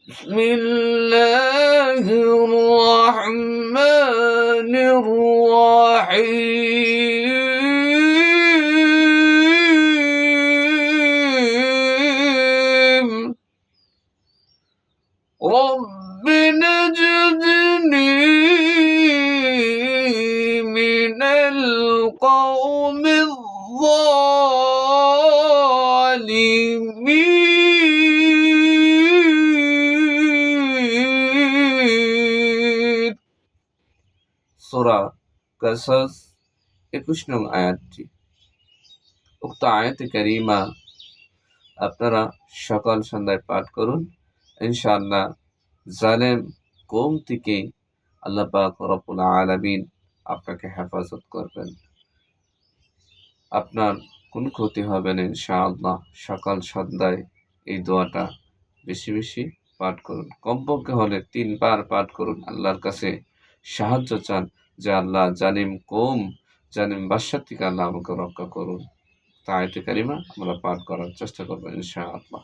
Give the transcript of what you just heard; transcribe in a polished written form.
بسم الله الرحمن الرحيم رب نجني من القوم الظالمين সূরা কাসাস 21 নং আয়াতটি। উক্ত আয়াতে কারিমা আপনারা সকাল সন্ধ্যায় পাঠ করুন। ইনশাআল্লাহ জালেম কওম থেকে আল্লাহ পাক রব্বুল আলামিন আপনাকে হেফাজত করবেন। আপনার কোনো ক্ষতি হবে না ইনশাআল্লাহ। সকাল সন্ধ্যায় এই দোয়াটা বেশি বেশি পাঠ করুন। কমপক্ষে হলে 3 বার পাঠ করুন। আল্লাহর কাছে সাহায্য চান যে আল্লাহ জালিম কওম, জালিম বাদশা থেকে আল্লাহ আমাকে রক্ষা করুন। তা আয়াতে কারিমা আমরা পাঠ করার চেষ্টা করবো ইনশাআল্লাহ।